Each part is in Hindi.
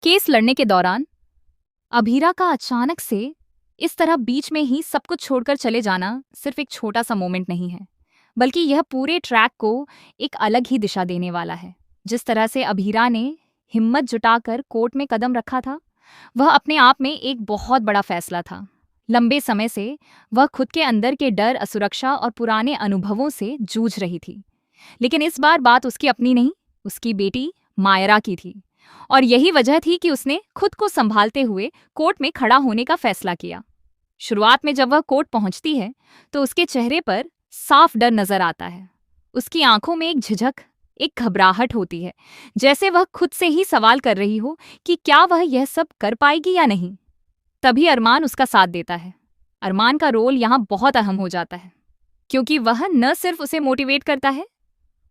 केस लड़ने के दौरान अभीरा का अचानक से इस तरह बीच में ही सब कुछ छोड़कर चले जाना सिर्फ एक छोटा सा मोमेंट नहीं है, बल्कि यह पूरे ट्रैक को एक अलग ही दिशा देने वाला है। जिस तरह से अभीरा ने हिम्मत जुटाकर कोर्ट में कदम रखा था, वह अपने आप में एक बहुत बड़ा फैसला था। लंबे समय से वह खुद के अंदर के डर, असुरक्षा और पुराने अनुभवों से जूझ रही थी। लेकिन इस बार बात उसकी अपनी नहीं, उसकी बेटी मायरा की थी। और यही वजह थी कि उसने खुद को संभालते हुए कोर्ट में खड़ा होने का फैसला किया। शुरुआत में जब वह कोर्ट पहुंचती है तो उसके चेहरे पर साफ डर नजर आता है। उसकी आंखों में एक झिझक, एक घबराहट होती है, जैसे वह खुद से ही सवाल कर रही हो कि क्या वह यह सब कर पाएगी या नहीं। तभी अरमान उसका साथ देता है। अरमान का रोल यहाँ बहुत अहम हो जाता है, क्योंकि वह न सिर्फ उसे मोटिवेट करता है,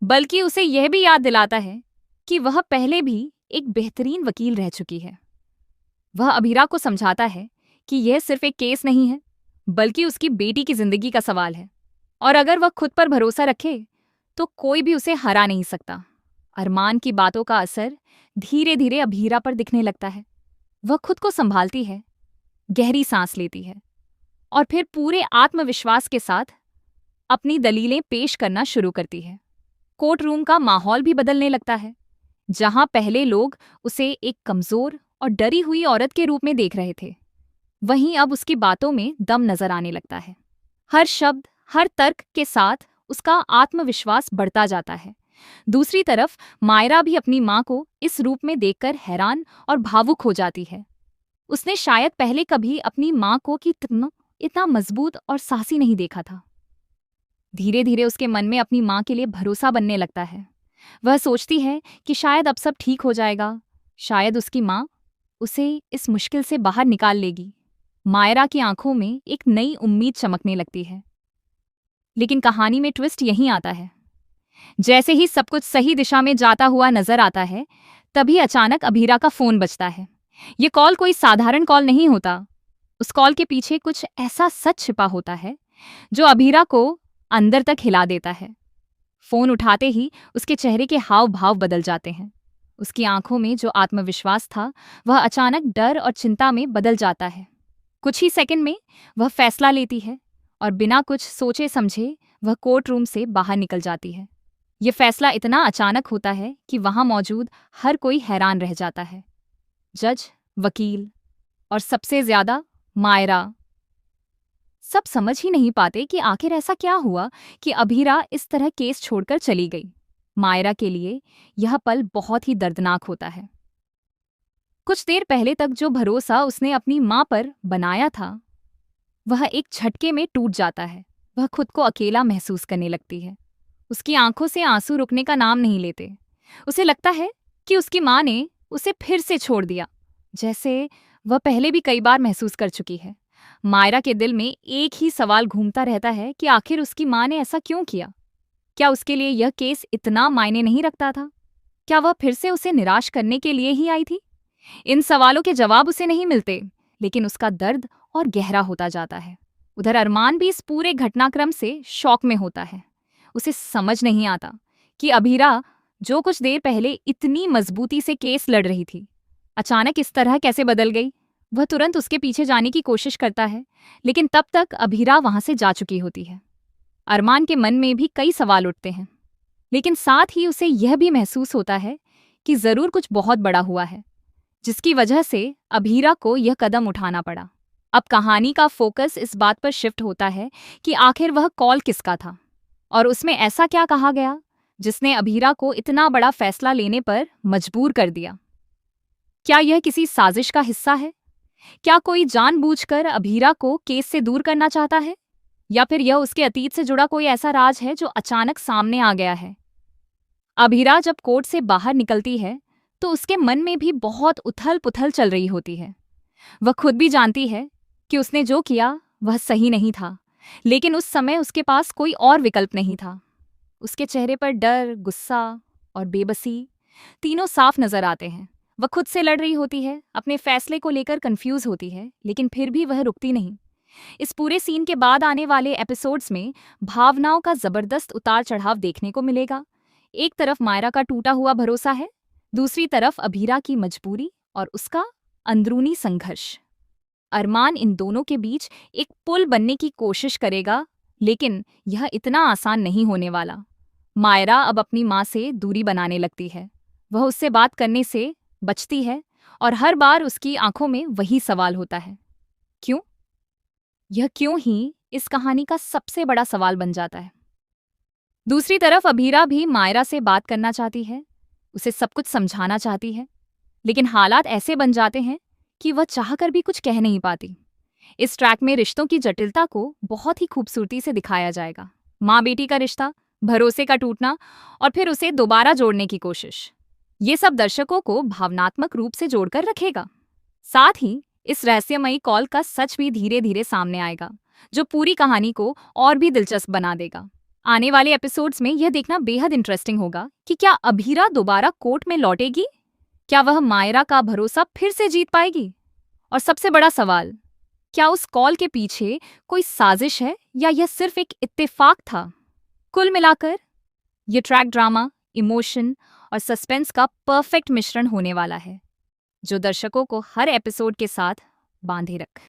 बल्कि उसे यह भी याद दिलाता है कि वह पहले भी एक बेहतरीन वकील रह चुकी है। वह अभीरा को समझाता है कि यह सिर्फ एक केस नहीं है, बल्कि उसकी बेटी की जिंदगी का सवाल है, और अगर वह खुद पर भरोसा रखे तो कोई भी उसे हरा नहीं सकता। अरमान की बातों का असर धीरे धीरे अभीरा पर दिखने लगता है। वह खुद को संभालती है, गहरी सांस लेती है और फिर पूरे आत्मविश्वास के साथ अपनी दलीलें पेश करना शुरू करती है। कोर्ट रूम का माहौल भी बदलने लगता है। जहां पहले लोग उसे एक कमजोर और डरी हुई औरत के रूप में देख रहे थे, वहीं अब उसकी बातों में दम नजर आने लगता है। हर शब्द, हर तर्क के साथ उसका आत्मविश्वास बढ़ता जाता है। दूसरी तरफ मायरा भी अपनी मां को इस रूप में देखकर हैरान और भावुक हो जाती है। उसने शायद पहले कभी अपनी मां को इतना मजबूत और साहसी नहीं देखा था। धीरे धीरे उसके मन में अपनी मां के लिए भरोसा बनने लगता है। वह सोचती है कि शायद अब सब ठीक हो जाएगा, शायद उसकी मां उसे इस मुश्किल से बाहर निकाल लेगी। मायरा की आंखों में एक नई उम्मीद चमकने लगती है। लेकिन कहानी में ट्विस्ट यहीं आता है। जैसे ही सब कुछ सही दिशा में जाता हुआ नजर आता है, तभी अचानक अभीरा का फोन बजता है। ये कॉल कोई साधारण कॉल नहीं होता। उस कॉल के पीछे कुछ ऐसा सच छिपा होता है जो अभीरा को अंदर तक हिला देता है। फोन उठाते ही उसके चेहरे के हाव भाव बदल जाते हैं। उसकी आंखों में जो आत्मविश्वास था, वह अचानक डर और चिंता में बदल जाता है। कुछ ही सेकंड में वह फैसला लेती है और बिना कुछ सोचे समझे वह कोर्ट रूम से बाहर निकल जाती है। यह फैसला इतना अचानक होता है कि वहां मौजूद हर कोई हैरान रह जाता है। जज, वकील और सबसे ज्यादा मायरा। सब समझ ही नहीं पाते कि आखिर ऐसा क्या हुआ कि अभीरा इस तरह केस छोड़कर चली गई। मायरा के लिए यह पल बहुत ही दर्दनाक होता है। कुछ देर पहले तक जो भरोसा उसने अपनी मां पर बनाया था, वह एक झटके में टूट जाता है। वह खुद को अकेला महसूस करने लगती है। उसकी आंखों से आंसू रुकने का नाम नहीं लेते। उसे लगता है कि उसकी मां ने उसे फिर से छोड़ दिया, जैसे वह पहले भी कई बार महसूस कर चुकी है। मायरा के दिल में एक ही सवाल घूमता रहता है कि आखिर उसकी मां ने ऐसा क्यों किया। क्या उसके लिए यह केस इतना मायने नहीं रखता था? क्या वह फिर से उसे निराश करने के लिए ही आई थी? इन सवालों के जवाब उसे नहीं मिलते, लेकिन उसका दर्द और गहरा होता जाता है। उधर अरमान भी इस पूरे घटनाक्रम से शॉक में होता है। उसे समझ नहीं आता कि अभीरा, जो कुछ देर पहले इतनी मजबूती से केस लड़ रही थी, अचानक इस तरह कैसे बदल गई। वह तुरंत उसके पीछे जाने की कोशिश करता है, लेकिन तब तक अभीरा वहां से जा चुकी होती है। अरमान के मन में भी कई सवाल उठते हैं, लेकिन साथ ही उसे यह भी महसूस होता है कि जरूर कुछ बहुत बड़ा हुआ है, जिसकी वजह से अभीरा को यह कदम उठाना पड़ा। अब कहानी का फोकस इस बात पर शिफ्ट होता है कि आखिर वह कॉल किसका था, और उसमें ऐसा क्या कहा गया जिसने अभीरा को इतना बड़ा फैसला लेने पर मजबूर कर दिया। क्या यह किसी साजिश का हिस्सा है? क्या कोई जानबूझकर अभीरा को केस से दूर करना चाहता है, या फिर यह उसके अतीत से जुड़ा कोई ऐसा राज है जो अचानक सामने आ गया है? अभीरा जब कोर्ट से बाहर निकलती है तो उसके मन में भी बहुत उथल पुथल चल रही होती है। वह खुद भी जानती है कि उसने जो किया वह सही नहीं था, लेकिन उस समय उसके पास कोई और विकल्प नहीं था। उसके चेहरे पर डर, गुस्सा और बेबसी तीनों साफ नजर आते हैं। वह खुद से लड़ रही होती है, अपने फैसले को लेकर कंफ्यूज होती है, लेकिन फिर भी वह रुकती नहीं। इस पूरे सीन के बाद आने वाले एपिसोड्स में भावनाओं का जबरदस्त उतार चढ़ाव देखने को मिलेगा। एक तरफ मायरा का टूटा हुआ भरोसा है, दूसरी तरफ अभीरा की मजबूरी और उसका अंदरूनी संघर्ष। अरमान इन दोनों के बीच एक पुल बनने की कोशिश करेगा, लेकिन यह इतना आसान नहीं होने वाला। मायरा अब अपनी माँ से दूरी बनाने लगती है। वह उससे बात करने से बचती है और हर बार उसकी आंखों में वही सवाल होता है, क्यों? यह क्यों ही इस कहानी का सबसे बड़ा सवाल बन जाता है। दूसरी तरफ अभीरा भी मायरा से बात करना चाहती है, उसे सब कुछ समझाना चाहती है, लेकिन हालात ऐसे बन जाते हैं कि वह चाहकर भी कुछ कह नहीं पाती। इस ट्रैक में रिश्तों की जटिलता को बहुत ही खूबसूरती से दिखाया जाएगा। माँ बेटी का रिश्ता, भरोसे का टूटना और फिर उसे दोबारा जोड़ने की कोशिश। ये सब दर्शकों को भावनात्मक रूप से जोड़कर रखेगा। साथ ही इस रहस्यमयी कॉल का सच भी धीरे धीरे सामने आएगा, जो पूरी कहानी को और भी दिलचस्प बना देगा। आने वाले एपिसोड्स में यह देखना बेहद इंटरेस्टिंग होगा कि क्या अभीरा दोबारा कोर्ट में लौटेगी, क्या वह मायरा का भरोसा फिर से जीत पाएगी, और सबसे बड़ा सवाल, क्या उस कॉल के पीछे कोई साजिश है या यह सिर्फ एक इत्तेफाक था। कुल मिलाकर ये ट्रैक ड्रामा, इमोशन और सस्पेंस का परफेक्ट मिश्रण होने वाला है, जो दर्शकों को हर एपिसोड के साथ बांधे रख